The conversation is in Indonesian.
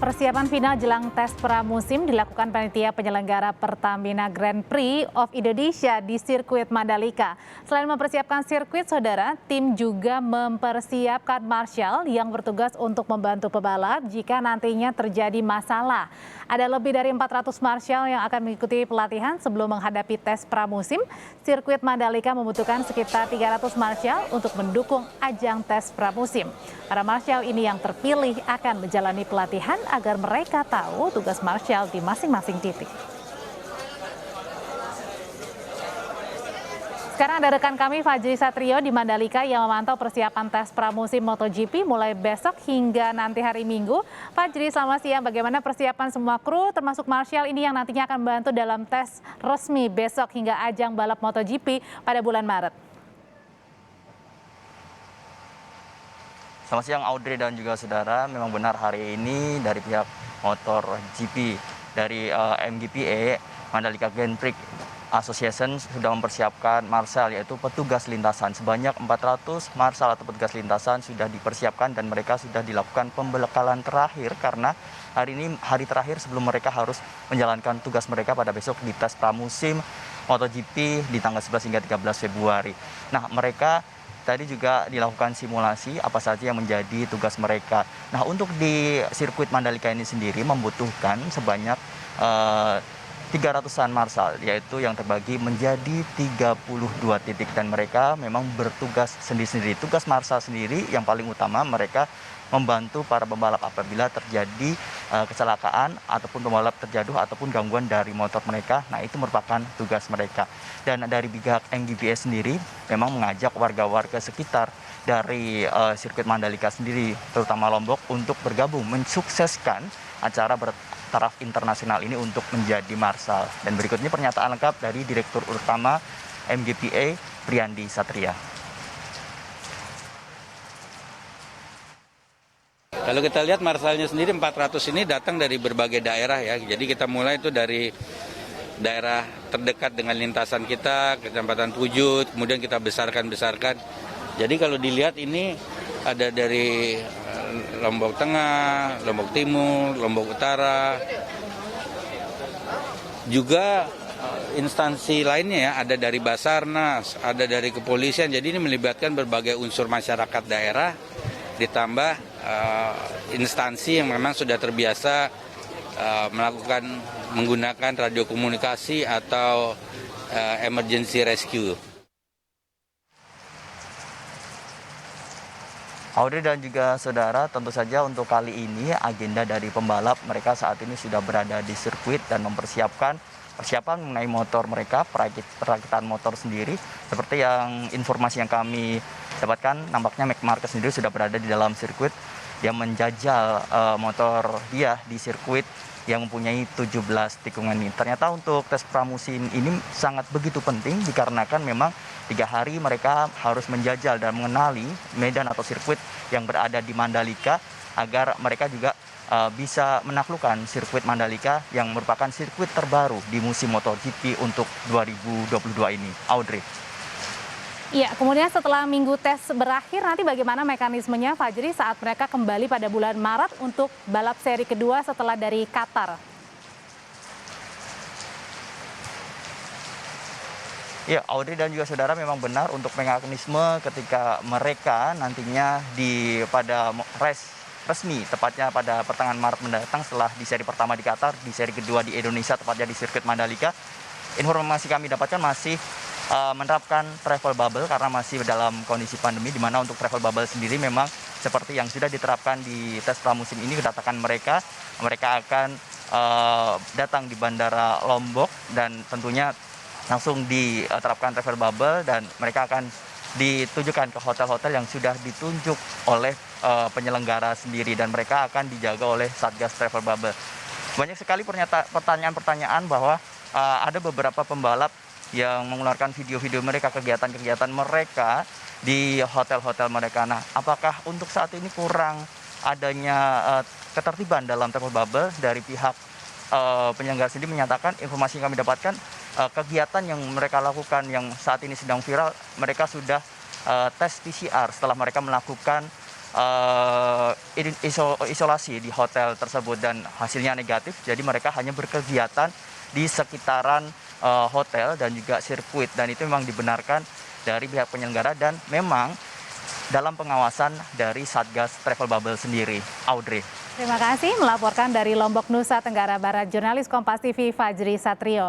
Persiapan final jelang tes pramusim dilakukan panitia penyelenggara Pertamina Grand Prix of Indonesia di sirkuit Mandalika. Selain mempersiapkan sirkuit, saudara, tim juga mempersiapkan marshal yang bertugas untuk membantu pebalap jika nantinya terjadi masalah. Ada lebih dari 400 marshal yang akan mengikuti pelatihan sebelum menghadapi tes pramusim. Sirkuit Mandalika membutuhkan sekitar 300 marshal untuk mendukung ajang tes pramusim. Para marshal ini yang terpilih akan menjalani pelatihan agar mereka tahu tugas marshal di masing-masing titik. Sekarang ada rekan kami Fajri Satrio di Mandalika yang memantau persiapan tes pramusim MotoGP mulai besok hingga nanti hari Minggu. Fajri, selamat siang. Bagaimana persiapan semua kru termasuk marshal ini yang nantinya akan membantu dalam tes resmi besok hingga ajang balap MotoGP pada bulan Maret? Selamat siang Audrey dan juga saudara, memang benar hari ini dari pihak MotoGP dari MGPA Mandalika Grand Prix Association sudah mempersiapkan marshal, yaitu petugas lintasan. Sebanyak 400 marshal atau petugas lintasan sudah dipersiapkan dan mereka sudah dilakukan pembekalan terakhir karena hari ini hari terakhir sebelum mereka harus menjalankan tugas mereka pada besok di tes pramusim MotoGP di tanggal 11 hingga 13 Februari. Nah, mereka tadi juga dilakukan simulasi apa saja yang menjadi tugas mereka. Nah, untuk di sirkuit Mandalika ini sendiri membutuhkan sebanyak 300-an marshal, yaitu yang terbagi menjadi 32 titik dan mereka memang bertugas sendiri-sendiri. Tugas marshal sendiri yang paling utama mereka membantu para pembalap apabila terjadi kecelakaan ataupun pembalap terjatuh ataupun gangguan dari motor mereka. Nah, itu merupakan tugas mereka. Dan dari pihak MGPA sendiri memang mengajak warga-warga sekitar dari sirkuit Mandalika sendiri, terutama Lombok, untuk bergabung mensukseskan acara bertaraf internasional ini untuk menjadi marshal. Dan berikut ini pernyataan lengkap dari Direktur Utama MGPA, Priyandi Satria. Kalau kita lihat marshalnya sendiri 400 ini datang dari berbagai daerah ya. Jadi kita mulai itu dari daerah terdekat dengan lintasan kita, Kecamatan Pujut, kemudian kita besarkan. Jadi kalau dilihat ini ada dari Lombok Tengah, Lombok Timur, Lombok Utara. Juga instansi lainnya ya, ada dari Basarnas, ada dari kepolisian. Jadi ini melibatkan berbagai unsur masyarakat daerah ditambah instansi yang memang sudah terbiasa menggunakan radio komunikasi atau emergency rescue. Audrey dan juga saudara, tentu saja untuk kali ini agenda dari pembalap mereka saat ini sudah berada di sirkuit dan mempersiapkan persiapan mengenai motor mereka, perakitan motor sendiri. Seperti yang informasi yang kami dapatkan, nampaknya Marc Marquez sendiri sudah berada di dalam sirkuit. Dia menjajal motor dia di sirkuit yang mempunyai 17 tikungan ini. Ternyata untuk tes pramusim ini sangat begitu penting dikarenakan memang 3 hari mereka harus menjajal dan mengenali medan atau sirkuit yang berada di Mandalika agar mereka juga bisa menaklukkan sirkuit Mandalika yang merupakan sirkuit terbaru di musim MotoGP untuk 2022 ini. Audrey. Iya, kemudian setelah minggu tes berakhir, nanti bagaimana mekanismenya, Fajri, saat mereka kembali pada bulan Maret untuk balap seri kedua setelah dari Qatar? Ya, Audrey dan juga saudara, memang benar untuk mekanisme ketika mereka nantinya pada race resmi, tepatnya pada pertengahan Maret mendatang setelah di seri pertama di Qatar, di seri kedua di Indonesia, tepatnya di sirkuit Mandalika. Informasi kami dapatkan masih menerapkan travel bubble karena masih dalam kondisi pandemi, di mana untuk travel bubble sendiri memang seperti yang sudah diterapkan di tes pramusim ini, kedatangan mereka akan datang di Bandara Lombok dan tentunya langsung diterapkan travel bubble dan mereka akan ditujukan ke hotel-hotel yang sudah ditunjuk oleh penyelenggara sendiri dan mereka akan dijaga oleh Satgas Travel Bubble. Banyak sekali pertanyaan-pertanyaan bahwa ada beberapa pembalap yang mengeluarkan video-video mereka, kegiatan-kegiatan mereka di hotel-hotel mereka. Nah, apakah untuk saat ini kurang adanya ketertiban dalam travel bubble? Dari pihak penyelenggara sendiri menyatakan, informasi yang kami dapatkan, kegiatan yang mereka lakukan yang saat ini sedang viral, mereka sudah tes PCR setelah mereka melakukan isolasi di hotel tersebut dan hasilnya negatif. Jadi mereka hanya berkegiatan di sekitaran hotel dan juga sirkuit, dan itu memang dibenarkan dari pihak penyelenggara dan memang dalam pengawasan dari Satgas Travel Bubble sendiri. Audrey. Terima kasih melaporkan dari Lombok, Nusa Tenggara Barat, jurnalis Kompas TV Fajri Satrio.